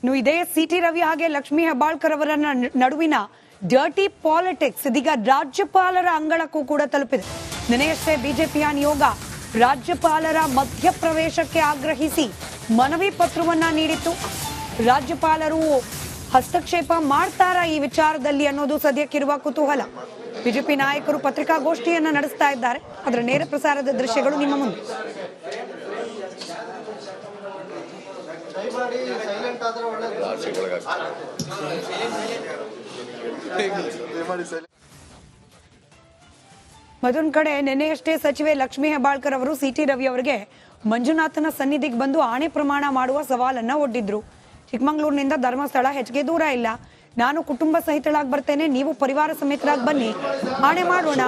ಇನ್ನು ಇದೇ ಸಿಟಿ ರವಿ ಹಾಗೆ ಲಕ್ಷ್ಮೀ ಹೆಬ್ಬಾಳ್ಕರ್ ಅವರ ನಡುವಿನ ಡರ್ಟಿ ಪಾಲಿಟಿಕ್ಸ್ ಇದೀಗ ರಾಜ್ಯಪಾಲರ ಅಂಗಳಕ್ಕೂ ಕೂಡ ತಲುಪಿದೆ. ನಿನ್ನೆಯಷ್ಟೇ ಬಿಜೆಪಿಯ ನಿಯೋಗ ರಾಜ್ಯಪಾಲರ ಮಧ್ಯಪ್ರವೇಶಕ್ಕೆ ಆಗ್ರಹಿಸಿ ಮನವಿ ಪತ್ರವನ್ನ ನೀಡಿತ್ತು. ರಾಜ್ಯಪಾಲರು ಹಸ್ತಕ್ಷೇಪ ಮಾಡ್ತಾರಾ ಈ ವಿಚಾರದಲ್ಲಿ ಅನ್ನೋದು ಸದ್ಯಕ್ಕಿರುವ ಕುತೂಹಲ. ಬಿಜೆಪಿ ನಾಯಕರು ಪತ್ರಿಕಾಗೋಷ್ಠಿಯನ್ನ ನಡೆಸ್ತಾ ಇದ್ದಾರೆ. ಅದರ ನೇರ ಪ್ರಸಾರದ ದೃಶ್ಯಗಳು ನಿಮ್ಮ ಮುಂದೆ. ಮತ್ತೊಂದು ಕಡೆ ನಿನ್ನೆಯಷ್ಟೇ ಸಚಿವೆ ಲಕ್ಷ್ಮೀ ಹೆಬ್ಬಾಳ್ಕರ್ ಅವರು ಸಿಟಿ ರವಿ ಅವರಿಗೆ ಮಂಜುನಾಥನ ಸನ್ನಿಧಿಗೆ ಬಂದು ಆಣೆ ಪ್ರಮಾಣ ಮಾಡುವ ಸವಾಲನ್ನ ಒಡ್ಡಿದ್ರು. ಚಿಕ್ಕಮಗಳೂರಿನಿಂದ ಧರ್ಮಸ್ಥಳ ಹೆಚ್ಚಿಗೆ ದೂರ ಇಲ್ಲ, ನಾನು ಕುಟುಂಬ ಸಹಿತಳಾಗಿ ಬರ್ತೇನೆ, ನೀವು ಪರಿವಾರ ಸಮೇತರಾಗಿ ಬನ್ನಿ, ಆಣೆ ಮಾಡೋಣ,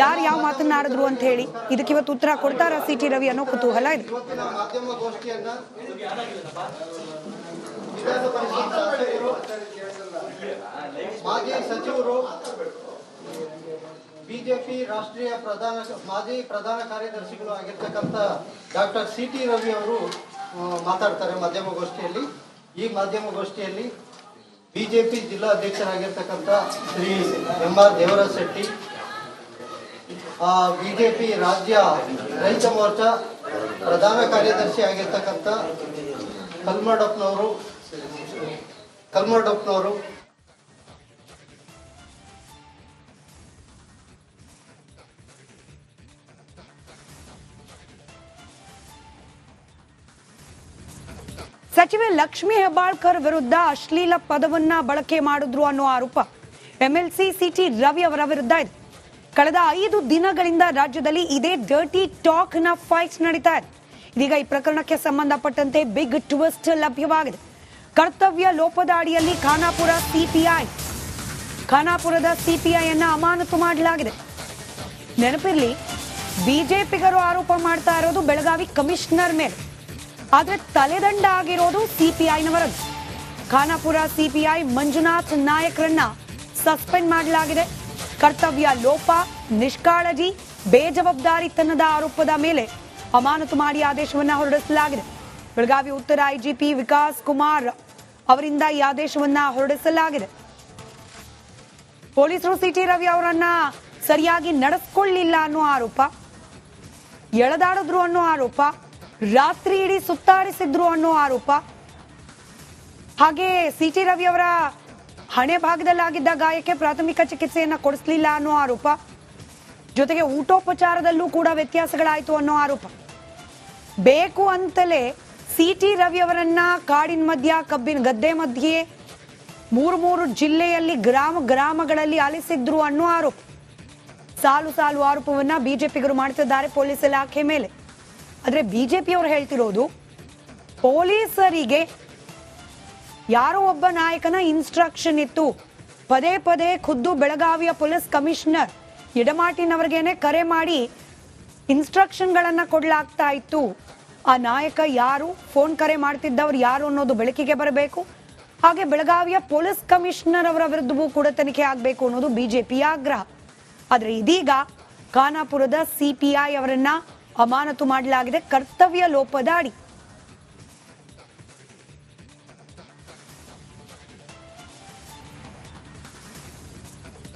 ಯಾರು ಯಾವ ಮಾತನ್ನಾಡಿದ್ರು ಅಂತ ಹೇಳಿ ಇದಕ್ಕೆ ಇವತ್ತು ಉತ್ತರ ಕೊಡ್ತಾರ ಸಿಟಿ ರವಿ ಅನ್ನೋ ಕುತೂಹಲ ಇದೆ. ಮಾಜಿ ಸಚಿವರು ಬಿಜೆಪಿ ರಾಷ್ಟ್ರೀಯ ಮಾಜಿ ಪ್ರಧಾನ ಕಾರ್ಯದರ್ಶಿಗಳು ಆಗಿರ್ತಕ್ಕಂಥ ಡಾಕ್ಟರ್ ಸಿಟಿ ರವಿ ಅವರು ಮಾತಾಡ್ತಾರೆ ಮಾಧ್ಯಮಗೋಷ್ಠಿಯಲ್ಲಿ. ಈ ಮಾಧ್ಯಮಗೋಷ್ಠಿಯಲ್ಲಿ ಬಿಜೆಪಿ ಜಿಲ್ಲಾಧ್ಯಕ್ಷರಾಗಿರ್ತಕ್ಕಂಥ ಶ್ರೀ ಎಂ.ಆರ್. ದೇವರಾಜ್ ಶೆಟ್ಟಿ, ಬಿಜೆಪಿ ರಾಜ್ಯ ರೈತ ಮೋರ್ಚಾ ಪ್ರಧಾನ ಕಾರ್ಯದರ್ಶಿ ಆಗಿರ್ತಕ್ಕಂಥ ಕಲ್ಮಡಪ್ಪನವರು, ಸಚಿವೆ ಲಕ್ಷ್ಮೀ ಹೆಬ್ಬಾಳ್ಕರ್ ವಿರುದ್ಧ ಅಶ್ಲೀಲ ಪದವನ್ನ ಬಳಕೆ ಮಾಡಿದ್ರು ಅನ್ನೋ ಆರೋಪ ಎಂಎಲ್ಸಿ ಸಿಟಿ ರವಿ ಅವರ ವಿರುದ್ಧ ಇದೆ. ಕಳೆದ 5 ದಿನಗಳಿಂದ ರಾಜ್ಯದಲ್ಲಿ ಇದೇ ಡರ್ಟಿ ಟಾಕ್ ನ ಫೈಟ್ ನಡೀತಾ ಇದೆ. ಇದೀಗ ಈ ಪ್ರಕರಣಕ್ಕೆ ಸಂಬಂಧಪಟ್ಟಂತೆ ಬಿಗ್ ಟ್ವಿಸ್ಟ್ ಲಭ್ಯವಾಗಿದೆ. ಕರ್ತವ್ಯ ಲೋಪದ ಅಡಿಯಲ್ಲಿ ಖಾನಾಪುರದ ಸಿಪಿಐ ಅಮಾನತು ಮಾಡಲಾಗಿದೆ. ನೆನಪಿರ್ಲಿ, ಬಿಜೆಪಿಗರು ಆರೋಪ ಮಾಡ್ತಾ ಇರೋದು ಬೆಳಗಾವಿ ಕಮಿಷನರ್ ಮೇಲೆ, ಆದ್ರೆ ತಲೆದಂಡ ಆಗಿರೋದು ಸಿಪಿಐನವರದ್ದು. ಖಾನಾಪುರ ಸಿಪಿಐ ಮಂಜುನಾಥ್ ನಾಯಕ್ರನ್ನ ಸಸ್ಪೆಂಡ್ ಮಾಡಲಾಗಿದೆ. ಕರ್ತವ್ಯ ಲೋಪ, ನಿಷ್ಕಾಳಜಿ, ಬೇಜವಾಬ್ದಾರಿತನದ ಆರೋಪದ ಮೇಲೆ ಅಮಾನತು ಮಾಡಿ ಆದೇಶವನ್ನ ಹೊರಡಿಸಲಾಗಿದೆ. ಬೆಳಗಾವಿ ಉತ್ತರ ಐಜಿಪಿ ವಿಕಾಸ್ ಕುಮಾರ್ ಅವರಿಂದ ಈ ಆದೇಶವನ್ನ ಹೊರಡಿಸಲಾಗಿದೆ. ಪೊಲೀಸರು ಸಿಟಿ ರವಿ ಅವರನ್ನ ಸರಿಯಾಗಿ ನಡೆಸಿಕೊಳ್ಳಿಲ್ಲ ಅನ್ನೋ ಆರೋಪ, ಎಳೆದಾಡಿದ್ರು ಅನ್ನೋ ಆರೋಪ, ರಾತ್ರಿ ಇಡೀ ಸುತ್ತಾಡಿಸಿದ್ರು ಅನ್ನೋ ಆರೋಪ, ಹಾಗೆ ಸಿಟಿ ರವಿ ಅವರ ಹಣೆ ಭಾಗದಲ್ಲಾಗಿದ್ದ ಗಾಯಕ್ಕೆ ಪ್ರಾಥಮಿಕ ಚಿಕಿತ್ಸೆಯನ್ನ ಕೊಡಿಸಲಿಲ್ಲ ಅನ್ನೋ ಆರೋಪ, ಜೊತೆಗೆ ಊಟೋಪಚಾರದಲ್ಲೂ ಕೂಡ ವ್ಯತ್ಯಾಸಗಳಾಯಿತು ಅನ್ನೋ ಆರೋಪ. ಬೇಕು ಅಂತಲೇ ಸಿಟಿ ರವಿ ಅವರನ್ನ ಕಾಡಿನ ಮಧ್ಯ, ಕಬ್ಬಿನ ಗದ್ದೆ ಮಧ್ಯೆ, 3 ಜಿಲ್ಲೆಯಲ್ಲಿ ಗ್ರಾಮಗಳಲ್ಲಿ ಅಲಿಸಿದ್ರು ಅನ್ನೋ ಆರೋಪ. ಸಾಲು ಆರೋಪವನ್ನ ಬಿಜೆಪಿಗರು ಮಾಡ್ತಿದ್ದಾರೆ ಪೊಲೀಸ್ ಇಲಾಖೆ ಮೇಲೆ. ಆದ್ರೆ ಬಿಜೆಪಿಯವರು ಹೇಳ್ತಿರೋದು, ಪೊಲೀಸರಿಗೆ ಯಾರೋ ಒಬ್ಬ ನಾಯಕನ ಇನ್ಸ್ಟ್ರಕ್ಷನ್ ಇತ್ತು, ಪದೇ ಖುದ್ದು ಬೆಳಗಾವಿಯ ಪೊಲೀಸ್ ಕಮಿಷನರ್ ಯಡಮಾಟಿನವರಿಗೇನೆ ಕರೆ ಮಾಡಿ ಇನ್ಸ್ಟ್ರಕ್ಷನ್ಗಳನ್ನ ಕೊಡ್ಲಾಗ್ತಾ ಇತ್ತು. ಆ ನಾಯಕ ಯಾರು, ಫೋನ್ ಕರೆ ಮಾಡ್ತಿದ್ದವ್ರು ಯಾರು ಅನ್ನೋದು ಬೆಳಕಿಗೆ ಬರಬೇಕು. ಹಾಗೆ ಬೆಳಗಾವಿಯ ಪೊಲೀಸ್ ಕಮಿಷನರ್ ಅವರ ವಿರುದ್ಧವೂ ಕೂಡ ತನಿಖೆ ಆಗಬೇಕು ಅನ್ನೋದು ಬಿಜೆಪಿಯ ಆಗ್ರಹ. ಆದ್ರೆ ಇದೀಗ ಖಾನಾಪುರದ ಸಿಪಿಐ ಅವರನ್ನ ಅಮಾನತು ಮಾಡಲಾಗಿದೆ ಕರ್ತವ್ಯ ಲೋಪದ ಅಡಿ.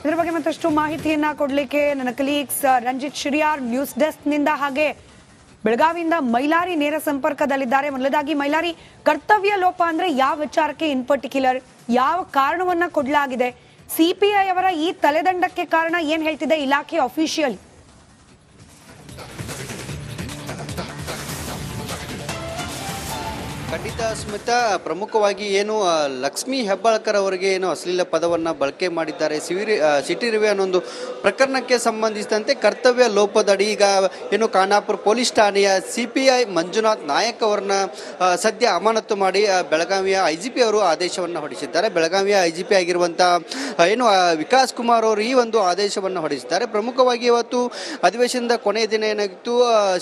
ಇದರ ಬಗ್ಗೆ ಮತ್ತಷ್ಟು ಮಾಹಿತಿಯನ್ನ ಕೊಡ್ಲಿಕ್ಕೆ ನನ್ನ colleagues Ranjit Shiriyar news desk ನಿಂದ ಹಾಗೆ ಬೆಳಗಾವಿಯಿಂದ ಮೈಲಾರಿ ನೇರ ಸಂಪರ್ಕದಲ್ಲಿದ್ದಾರೆ. ಮೊದಲದಾಗಿ ಮೈಲಾರಿ, ಕರ್ತವ್ಯ ಲೋಪ ಅಂದ್ರೆ ಯಾವ ವಿಚಾರಕ್ಕೆ ಇನ್ ಪರ್ಟಿಕ್ಯುಲರ್, ಯಾವ ಕಾರಣವನ್ನ ಕೊಡಲಾಗಿದೆ? ಸಿಪಿಐ ಅವರ ಈ ತಲೆದಂಡಕ್ಕೆ ಕಾರಣ ಏನ್ ಹೇಳ್ತಿದೆ ಇಲಾಖೆ ಅಫಿಷಿಯಲ್? ಖಂಡಿತ ಸ್ಮಿತಾ, ಪ್ರಮುಖವಾಗಿ ಏನು ಲಕ್ಷ್ಮೀ ಹೆಬ್ಬಾಳ್ಕರ್ ಅವರಿಗೆ ಏನು ಅಶ್ಲೀಲ ಪದವನ್ನು ಬಳಕೆ ಮಾಡಿದ್ದಾರೆ ಸಿಟಿ ರವಿ ಅನ್ನೋ ಒಂದು ಪ್ರಕರಣಕ್ಕೆ ಸಂಬಂಧಿಸಿದಂತೆ ಕರ್ತವ್ಯ ಲೋಪದಡಿ ಈಗ ಏನು ಖಾನಾಪುರ ಪೊಲೀಸ್ ಠಾಣೆಯ ಸಿಪಿಐ ಮಂಜುನಾಥ್ ನಾಯಕ್ ಅವರನ್ನ ಸದ್ಯ ಅಮಾನತು ಮಾಡಿ ಬೆಳಗಾವಿಯ ಐಜಿಪಿ ಅವರು ಆದೇಶವನ್ನು ಹೊರಡಿಸಿದ್ದಾರೆ. ಬೆಳಗಾವಿಯ ಐಜಿಪಿ ಆಗಿರುವಂಥ ಏನು ವಿಕಾಸ್ ಕುಮಾರ್ ಅವರು ಈ ಒಂದು ಆದೇಶವನ್ನು ಹೊರಡಿಸಿದ್ದಾರೆ. ಪ್ರಮುಖವಾಗಿ ಇವತ್ತು ಅಧಿವೇಶನದ ಕೊನೆಯ ದಿನ ಏನಾಗಿತ್ತು,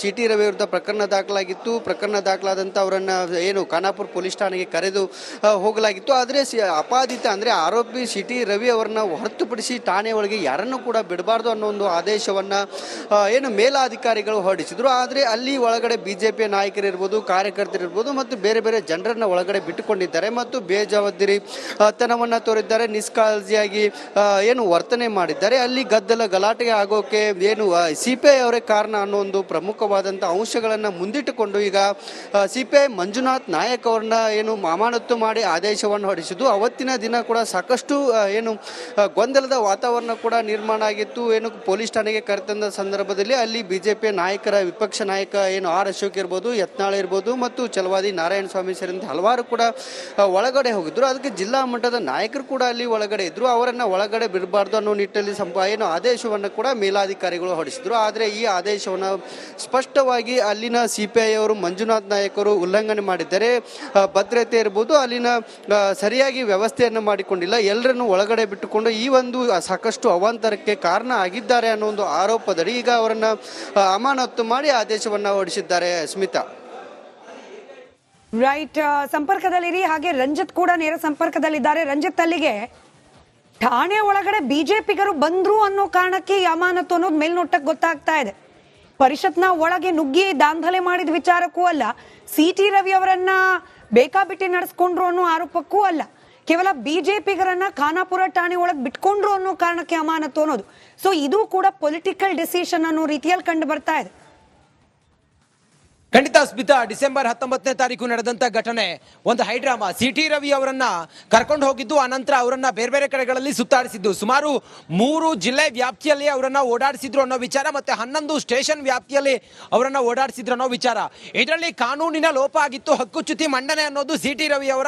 ಸಿಟಿ ರವಿ ವಿರುದ್ಧ ಪ್ರಕರಣ ದಾಖಲಾಗಿತ್ತು. ಪ್ರಕರಣ ದಾಖಲಾದಂಥ ಅವರನ್ನು ಏನು ಏನು ಖಾನಾಪುರ ಪೊಲೀಸ್ ಠಾಣೆಗೆ ಕರೆದು ಹೋಗಲಾಗಿತ್ತು. ಆದರೆ ಅಪಾದಿತ ಅಂದರೆ ಆರೋಪಿ ಸಿಟಿ ರವಿ ಅವರನ್ನ ಹೊರತುಪಡಿಸಿ ಠಾಣೆ ಒಳಗೆ ಯಾರನ್ನೂ ಕೂಡ ಬಿಡಬಾರ್ದು ಅನ್ನೋ ಒಂದು ಆದೇಶವನ್ನು ಏನು ಮೇಲಾಧಿಕಾರಿಗಳು ಹೊರಡಿಸಿದ್ರು. ಆದರೆ ಅಲ್ಲಿ ಒಳಗಡೆ ಬಿಜೆಪಿಯ ನಾಯಕರಿರ್ಬೋದು, ಕಾರ್ಯಕರ್ತರಿರ್ಬೋದು ಮತ್ತು ಬೇರೆ ಬೇರೆ ಜನರನ್ನ ಒಳಗಡೆ ಬಿಟ್ಟುಕೊಂಡಿದ್ದಾರೆ ಮತ್ತು ಬೇಜವಾಬ್ದಾರಿ ತನವನ್ನು ತೋರಿದ್ದಾರೆ, ನಿಷ್ಕಾಳಜಿಯಾಗಿ ಏನು ವರ್ತನೆ ಮಾಡಿದ್ದಾರೆ. ಅಲ್ಲಿ ಗಲಾಟೆಗೆ ಆಗೋಕೆ ಏನು CPI ಅವರೇ ಕಾರಣ ಅನ್ನೋ ಒಂದು ಪ್ರಮುಖವಾದಂಥ ಅಂಶಗಳನ್ನು ಮುಂದಿಟ್ಟುಕೊಂಡು ಈಗ CPI ಮಂಜುನಾಥ್ ನಾಯಕ್ ಅವ್ರನ್ನ ಏನು ಅಮಾನತು ಮಾಡಿ ಆದೇಶವನ್ನು ಹೊರಡಿಸಿದ್ದು. ಅವತ್ತಿನ ದಿನ ಕೂಡ ಸಾಕಷ್ಟು ಏನು ಗೊಂದಲದ ವಾತಾವರಣ ಕೂಡ ನಿರ್ಮಾಣ ಆಗಿತ್ತು. ಏನು ಪೊಲೀಸ್ ಠಾಣೆಗೆ ಕರೆತಂದ ಸಂದರ್ಭದಲ್ಲಿ ಅಲ್ಲಿ ಬಿಜೆಪಿಯ ನಾಯಕರ ವಿಪಕ್ಷ ನಾಯಕ ಏನು R ಅಶೋಕ್ ಇರ್ಬೋದು, ಯತ್ನಾಳ್ ಇರ್ಬೋದು ಮತ್ತು ಛಲವಾದಿ ನಾರಾಯಣ ಸ್ವಾಮಿ ಸೇರಿದಂತೆ ಹಲವಾರು ಕೂಡ ಒಳಗಡೆ ಹೋಗಿದ್ರು. ಅದಕ್ಕೆ ಜಿಲ್ಲಾ ಮಟ್ಟದ ನಾಯಕರು ಕೂಡ ಅಲ್ಲಿ ಒಳಗಡೆ ಇದ್ರು. ಅವರನ್ನು ಒಳಗಡೆ ಬಿಡಬಾರ್ದು ಅನ್ನೋ ನಿಟ್ಟಲ್ಲಿ ಏನು ಆದೇಶವನ್ನು ಕೂಡ ಮೇಲಾಧಿಕಾರಿಗಳು ಹೊರಡಿಸಿದ್ರು. ಆದರೆ ಈ ಆದೇಶವನ್ನು ಸ್ಪಷ್ಟವಾಗಿ ಅಲ್ಲಿನ CPI ಅವರು ಮಂಜುನಾಥ್ ನಾಯಕರು ಉಲ್ಲಂಘನೆ ಮಾಡಿದ್ದಾರೆ. ಭದ್ರತೆ ಇರ್ಬೋದು, ಅಲ್ಲಿನ ಸರಿಯಾಗಿ ವ್ಯವಸ್ಥೆಯನ್ನು ಮಾಡಿಕೊಂಡಿಲ್ಲ, ಎಲ್ಲರನ್ನು ಒಳಗಡೆ ಬಿಟ್ಟುಕೊಂಡು ಈ ಒಂದು ಸಾಕಷ್ಟು ಅವಾಂತರಕ್ಕೆ ಕಾರಣ ಆಗಿದ್ದಾರೆ ಅನ್ನೋ ಒಂದು ಆರೋಪದಡಿ ಈಗ ಅವರನ್ನು ಅಮಾನತು ಮಾಡಿ ಆದೇಶವನ್ನು ಹೊರಡಿಸಿದ್ದಾರೆ. ಸ್ಮಿತಾ, ರೈಟ್, ಸಂಪರ್ಕದಲ್ಲಿರಿ. ಹಾಗೆ ರಂಜಿತ್ ಕೂಡ ನೇರ ಸಂಪರ್ಕದಲ್ಲಿದ್ದಾರೆ. ರಂಜಿತ್, ಅಲ್ಲಿಗೆ ಠಾಣೆ ಒಳಗಡೆ ಬಿಜೆಪಿಗರು ಬಂದ್ರು ಅನ್ನೋ ಕಾರಣಕ್ಕೆ ಈ ಅಮಾನತು ಅನ್ನೋದು ಮೇಲ್ನೋಟಕ್ಕೆ ಗೊತ್ತಾಗ್ತಾ ಇದೆ. ಪರಿಷತ್ನ ಒಳಗೆ ನುಗ್ಗಿ ದಾಂಧಲೆ ಮಾಡಿದ ವಿಚಾರಕ್ಕೂ ಅಲ್ಲ, CT ರವಿ ಅವರನ್ನ ಬೇಕಾಬಿಟ್ಟಿ ನಡೆಸ್ಕೊಂಡ್ರು ಅನ್ನೋ ಆರೋಪಕ್ಕೂ ಅಲ್ಲ, ಕೇವಲ ಬಿಜೆಪಿಗರನ್ನ ಖಾನಾಪುರ ಠಾಣೆ ಒಳಗೆ ಬಿಟ್ಕೊಂಡ್ರು ಅನ್ನೋ ಕಾರಣಕ್ಕೆ ಅಮಾನತು ಅನ್ನೋದು. ಸೊ ಇದು ಕೂಡ ಪೊಲಿಟಿಕಲ್ ಡಿಸಿಷನ್ ಅನ್ನೋ ರೀತಿಯಲ್ಲಿ ಕಂಡು ಬರ್ತಾ ಇದೆ. ಖಂಡಿತ ಸ್ಮಿತಾ, ಡಿಸೆಂಬರ್ 19ನೇ ತಾರೀಕು ನಡೆದಂತ ಘಟನೆ ಒಂದು ಹೈಡ್ರಾಮಾ. CT ರವಿ ಅವರನ್ನ ಕರ್ಕೊಂಡು ಹೋಗಿದ್ದು, ಆನಂತರ ಅವರನ್ನ ಬೇರೆ ಬೇರೆ ಕಡೆಗಳಲ್ಲಿ ಸುತ್ತಾಡಿಸಿದ್ದು, ಸುಮಾರು 3 ಜಿಲ್ಲೆ ವ್ಯಾಪ್ತಿಯಲ್ಲಿ ಅವರನ್ನ ಓಡಾಡಿಸಿದ್ರು ಅನ್ನೋ ವಿಚಾರ, ಮತ್ತೆ 11 ಸ್ಟೇಷನ್ ವ್ಯಾಪ್ತಿಯಲ್ಲಿ ಅವರನ್ನ ಓಡಾಡಿಸಿದ್ರು ಅನ್ನೋ ವಿಚಾರ. ಇದರಲ್ಲಿ ಕಾನೂನಿನ ಲೋಪ ಆಗಿತ್ತು, ಹಕ್ಕುಚ್ಯುತಿ ಮಂಡನೆ ಅನ್ನೋದು CT ರವಿ ಅವರ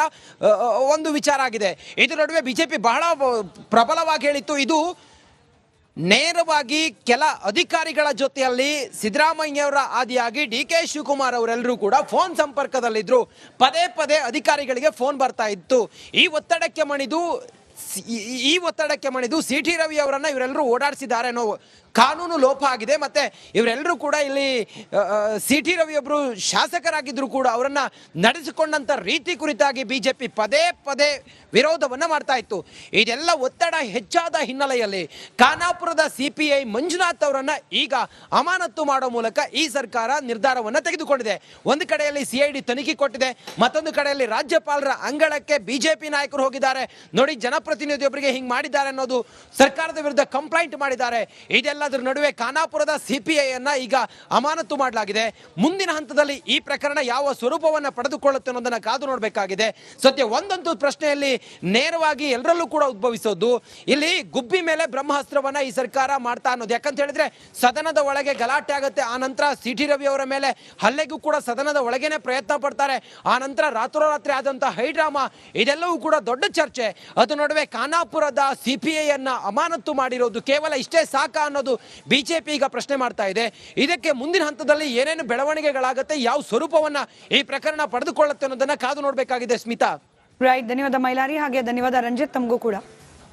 ಒಂದು ವಿಚಾರ ಆಗಿದೆ. ಇದರ ನಡುವೆ ಬಿಜೆಪಿ ಬಹಳ ಪ್ರಬಲವಾಗಿ ಹೇಳಿತ್ತು, ಇದು ನೇರವಾಗಿ ಕೆಲ ಅಧಿಕಾರಿಗಳ ಜೊತೆಯಲ್ಲಿ ಸಿದ್ದರಾಮಯ್ಯವರ ಆದಿಯಾಗಿ DK ಶಿವಕುಮಾರ್ ಅವರೆಲ್ಲರೂ ಕೂಡ ಫೋನ್ ಸಂಪರ್ಕದಲ್ಲಿದ್ರು. ಪದೇ ಪದೇ ಅಧಿಕಾರಿಗಳಿಗೆ ಫೋನ್ ಬರ್ತಾ ಇತ್ತು. ಈ ಒತ್ತಡಕ್ಕೆ ಮಣಿದು CT ರವಿ ಅವರನ್ನ ಇವರೆಲ್ಲರೂ ಓಡಾಡಿಸಿದ್ದಾರೆ ಅನ್ನೋ ಕಾನೂನು ಲೋಪ ಆಗಿದೆ. ಮತ್ತೆ ಇವರೆಲ್ಲರೂ ಕೂಡ ಇಲ್ಲಿ CT ರವಿ ಒಬ್ಬರು ಶಾಸಕರಾಗಿದ್ರು ಕೂಡ ಅವರನ್ನ ನಡೆಸಿಕೊಂಡಂತ ರೀತಿ ಕುರಿತಾಗಿ ಬಿಜೆಪಿ ಪದೇ ಪದೇ ವಿರೋಧವನ್ನ ಮಾಡ್ತಾ ಇತ್ತು. ಇದೆಲ್ಲ ಒತ್ತಡ ಹೆಚ್ಚಾದ ಹಿನ್ನೆಲೆಯಲ್ಲಿ ಖಾನಾಪುರದ CPI ಮಂಜುನಾಥ್ ಅವರನ್ನ ಈಗ ಅಮಾನತು ಮಾಡೋ ಮೂಲಕ ಈ ಸರ್ಕಾರ ನಿರ್ಧಾರವನ್ನ ತೆಗೆದುಕೊಂಡಿದೆ. ಒಂದು ಕಡೆಯಲ್ಲಿ CID ತನಿಖೆ ಕೊಟ್ಟಿದೆ, ಮತ್ತೊಂದು ಕಡೆಯಲ್ಲಿ ರಾಜ್ಯಪಾಲರ ಅಂಗಳಕ್ಕೆ ಬಿಜೆಪಿ ನಾಯಕರು ಹೋಗಿದ್ದಾರೆ. ನೋಡಿ, ಜನಪ್ರತಿನಿಧಿಯೊಬ್ಬರಿಗೆ ಹಿಂಗ್ ಮಾಡಿದ್ದಾರೆ ಅನ್ನೋದು ಸರ್ಕಾರದ ವಿರುದ್ಧ ಕಂಪ್ಲೇಂಟ್ ಮಾಡಿದ್ದಾರೆ. ಇದೆಲ್ಲದರ ನಡುವೆ ಖಾನಾಪುರದ CPI ಅನ್ನ ಈಗ ಅಮಾನತು ಮಾಡಲಾಗಿದೆ. ಮುಂದಿನ ಹಂತದಲ್ಲಿ ಈ ಪ್ರಕರಣ ಯಾವ ಸ್ವರೂಪವನ್ನ ಪಡೆದುಕೊಳ್ಳುತ್ತೆ ಅನ್ನೋದನ್ನ ಕಾದು ನೋಡಬೇಕಾಗಿದೆ. ಸದ್ಯ ಒಂದಂತೂ ಪ್ರಶ್ನೆಯಲ್ಲಿ ನೇರವಾಗಿ ಎಲ್ಲರಲ್ಲೂ ಕೂಡ ಉದ್ಭವಿಸೋದು, ಇಲ್ಲಿ ಗುಬ್ಬಿ ಮೇಲೆ ಬ್ರಹ್ಮಾಸ್ತ್ರವನ್ನ ಈ ಸರ್ಕಾರ ಮಾಡ್ತಾ ಅನ್ನೋದು. ಯಾಕಂತ ಹೇಳಿದ್ರೆ ಸದನದ ಒಳಗೆ ಗಲಾಟೆ ಆಗುತ್ತೆ, ಆ ನಂತರ CT ರವಿ ಅವರ ಮೇಲೆ ಹಲ್ಲೆಗೂ ಕೂಡ ಸದನದ ಒಳಗೇನೆ ಪ್ರಯತ್ನ ಪಡ್ತಾರೆ, ಆ ನಂತರ ರಾತ್ರೋರಾತ್ರಿ ಆದಂತಹ ಹೈಡ್ರಾಮಾ, ಇದೆಲ್ಲವೂ ಕೂಡ ದೊಡ್ಡ ಚರ್ಚೆ. ಅದು ನಡುವೆ ಖಾನಾಪುರದ CPI ಅನ್ನ ಅಮಾನತು ಮಾಡಿರೋದು ಕೇವಲ ಇಷ್ಟೇ ಸಾಕಾ ಅನ್ನೋದು ಬಿಜೆಪಿ ಈಗ ಪ್ರಶ್ನೆ ಮಾಡ್ತಾ ಇದೆ. ಇದಕ್ಕೆ ಮುಂದಿನ ಹಂತದಲ್ಲಿ ಏನೇನು ಬೆಳವಣಿಗೆಗಳಾಗುತ್ತೆ, ಯಾವ ಸ್ವರೂಪವನ್ನ ಈ ಪ್ರಕರಣ ಪಡೆದುಕೊಳ್ಳುತ್ತೆ ಅನ್ನೋದನ್ನ ಕಾದು ನೋಡಬೇಕಾಗಿದೆ. ಸ್ಮಿತಾ, ರೈಟ್, ಧನ್ಯವಾದ ಮೈಲಾರಿ, ಹಾಗೆ ಧನ್ಯವಾದ ರಂಜಿತ್, ತಮಗೂ ಕೂಡ.